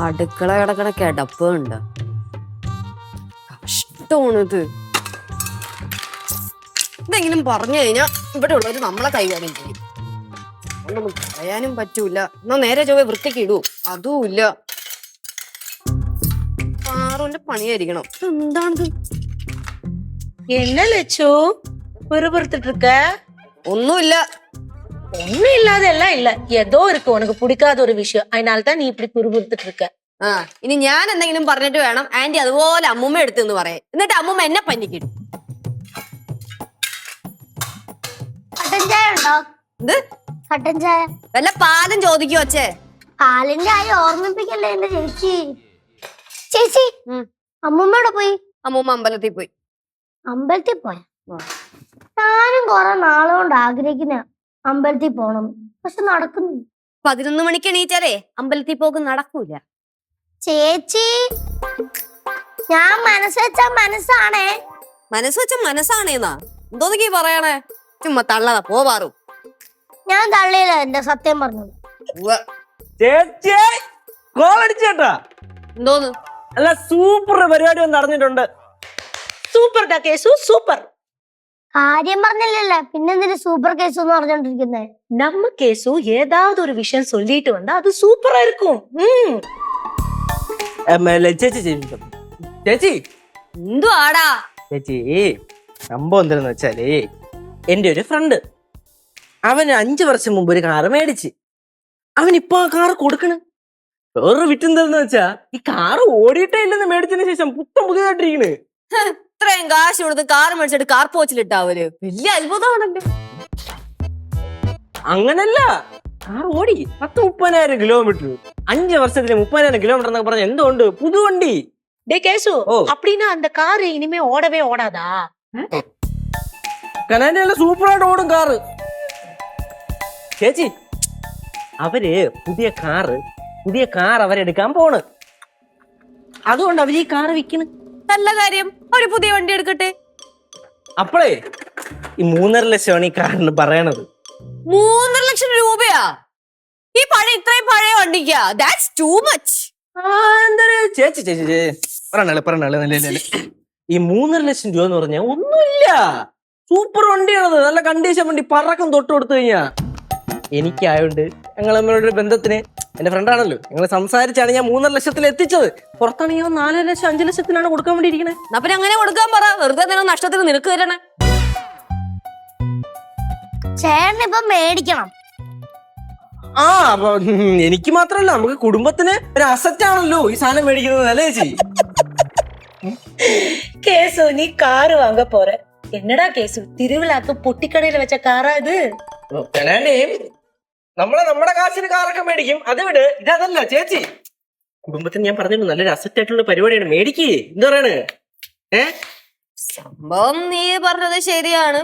അടുക്കള കിടക്കണ കിടപ്പുണ്ട്. കഷ്ടമാണിത്. എന്തെങ്കിലും പറഞ്ഞു കഴിഞ്ഞാ ഇവിടെ ഉള്ളവര് നമ്മളെ കൈകാര്യം ചെയ്യും. ഒന്നും പറയാനും പറ്റൂല. എന്നാ നേരെ ചൊവ്വേ വൃത്തിക്ക് ഇടൂ, അതും ഇല്ല. പാറുവിന്റെ പണിയായിരിക്കണം. എന്താണിത്? என்ன லட்சு புறுபுறுத்துட்டு இருக்க? ഒന്നുമില്ല. ஒண்ணும் இல்லாதெல்லாம் இல்ல, ஏதோ இருக்கு உனக்கு பிடிக்காத ஒரு விஷயம், அதனால தான் நீ இப்படி புறுபுறுத்துட்டு இருக்க. ആ ഇനി ഞാൻ എന്തെങ്കിലും പറഞ്ഞിട്ട് വേണം ആന്റി അതുപോലെ അമ്മൂമ്മ എടുത്തെന്ന് പറയാം. എന്നിട്ട് അമ്മൂമ്മ എന്നെ പഞ്ഞിക്കിടും. കട്ടൻ ചായ ഉണ്ടോ? എന്ത് കട്ടൻ ചായ? വല്ല പാലും ചോദിക്കോ അച്ഛേ? പാലിന്റെ ആയി ഓർമ്മിപ്പിക്കല്ലേ എന്റെ ചേച്ചി. ചേച്ചി അമ്മൂമ്മയുടെ പോയി? അമ്മൂമ്മ അമ്പലത്തിൽ പോയി. അമ്പലത്തിൽ പോയ? ഞാനും കൊറേ നാളുകൊണ്ട് ആഗ്രഹിക്കുന്ന അമ്പലത്തിൽ പോണം, പക്ഷെ നടക്കുന്നില്ല. 11 മണിക്ക് എണീറ്റാലേ അമ്പലത്തിൽ പോക്ക് നടക്കൂല. ചേച്ചി ഞാൻ മനസ്സ് വെച്ച മനസ്സാണേ. മനസ്സ് വെച്ച മനസ്സാണേന്നാ എന്തോന്നൊക്കെ പറയണേ? ചുമ്മാ തള്ളതാ പോവാറു. ഞാൻ തള്ളിയില്ല, എന്റെ സത്യം പറഞ്ഞത്. എന്തോന്ന്? അല്ല, സൂപ്പർ പരിപാടി ഒന്ന് നടന്നിട്ടുണ്ട്. சூப்பர்டா கேசு, சூப்பர். കാര്യം പറഞ്ഞില്ലല്ലോ, പിന്നെന്തിന് സൂപ്പർ കേസ് എന്ന് പറഞ്ഞോണ്ടിരിക്കുന്നേ? நம்ம கேசு ஏதாவது ஒரு விஷயம் சொல்லிட்டு வந்தா அது சூப்பரா இருக்கும். ചേച്ചി എന്തുവാടാ? ചേച്ചി സംഭവം എന്താണെന്ന് വെച്ചാലേ, എന്റെ ഒരു ഫ്രണ്ട് അവന് 5 വർഷം മുമ്പ് ഒരു കാറ് മേടിച്ച് അവനിപ്പോ ആ കാറ് കൊടുക്കണ്. വേറൊരു വിറ്റെന്താന്ന് വെച്ചാ ഈ കാറ് ഓടിയിട്ടേ ഇല്ലെന്ന് മേടിച്ചതിന് ശേഷം പുത്തം പുതിയതായിട്ടിരിക്കണ്. ഇത്രയും കാശ് കൊടുത്ത് കാർ മേടിച്ചിട്ട് കാർ പോച്ചിലിട്ടാവര് വലിയ അത്ഭുതമാണല്ലോ. അങ്ങനല്ല, കാർ ഓടി 30-30,000 കിലോമീറ്റർ. 5 വർഷത്തില് 30,000 കിലോമീറ്റർ എന്നൊക്കെ പറഞ്ഞ എന്തുകൊണ്ട് പുതുവണ്ടി. டே கேசு, அப்படின்னா அந்த கார் இனிமே ஓடவே ஓடாதா? കനാലിയല്ല, സൂപ്പറായിട്ട് ഓടും കാറ്. ചേച്ചി അവര് പുതിയ കാർ അവരെടുക്കാൻ പോണ്. അതുകൊണ്ട് അവര് ഈ കാറ് വിൽക്കണ്. നല്ല കാര്യം, ഒരു പുതിയ വണ്ടി എടുക്കട്ടെ. അപ്പളേ ഈ 3.5 ലക്ഷമാണ് ഈ കാറിന് പറയണത്. 3.5 ലക്ഷം രൂപയാ ഈ ഇത്രയും പഴയ വണ്ടിക്കാ? That's too much. ചേച്ചി പറഞ്ഞാള് ഈ 3.5 ലക്ഷം രൂപ എന്ന് പറഞ്ഞാൽ ഒന്നുമില്ല. സൂപ്പർ വണ്ടിയാണത്, നല്ല കണ്ടീഷൻ വണ്ടി, പറക്കം തൊട്ട് കൊടുത്തു കഴിഞ്ഞാ. എനിക്കായോണ്ട് ഞങ്ങൾ തമ്മിലൊരു ബന്ധത്തിന്, എന്റെ ഫ്രണ്ടാണല്ലോ, ഞങ്ങൾ സംസാരിച്ചാണ് ഞാൻ 3.5 ലക്ഷത്തിൽ എത്തിച്ചത്. പുറത്താണെങ്കിൽ 4 ലക്ഷം 5 ലക്ഷത്തിനാണ് കൊടുക്കാൻ വേണ്ടി ഇരിക്കണേ. അപ്പൊ അങ്ങനെ കൊടുക്കാൻ പറ, വെറുതെ തന്നെ നഷ്ടത്തിന് നിനക്ക് തരണേ. ചേട്ടൻ ഇപ്പൊ മേടിക്കണം. ആ അപ്പൊ എനിക്ക് മാത്രല്ല, നമുക്ക് കുടുംബത്തിന് ഒരു അസറ്റ് ആണല്ലോ ഈ സാധനം മേടിക്കുന്നത്, അല്ലേ ചേച്ചി? கேசு நீ கார் வாங்க போற? என்னடா கேசு, திருவிழாக்கு பொட்டிக்கடையில வச்ச காரா இது? നമ്മുടെ കാശിന് കാറൊക്കെ മേടിക്കും, അത് വിട്. ഇതല്ല ചേച്ചി, കുടുംബത്തിന് ഞാൻ പറഞ്ഞിട്ട് നല്ലൊരു അസറ്റ് ആയിട്ടുള്ള പരിപാടിയാണ്, മേടിക്കേ. എന്താ പറയണ്? സംഭവം നീ പറഞ്ഞത് ശരിയാണ്,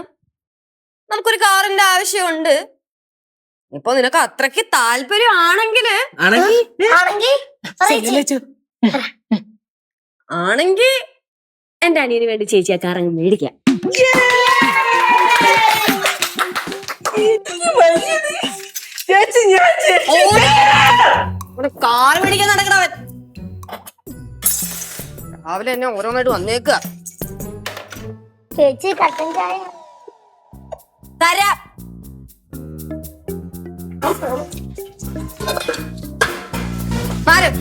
നമുക്കൊരു കാറിന്റെ ആവശ്യമുണ്ട്. ഇപ്പൊ നിനക്ക് അത്രയ്ക്ക് താല്പര്യം ആണെങ്കിൽ എന്റെ അനിയന് വേണ്ടി ചേച്ചി ആ കാർ അങ്ങ് മേടിക്കാം. കാർ മേടിക്കാൻ നടക്കണവൻ രാവിലെ എന്നെ ഓരോന്നായിട്ട് വന്നേക്കുക. ചേച്ചി കട്ടൻ ചായ തരാം. മാറും.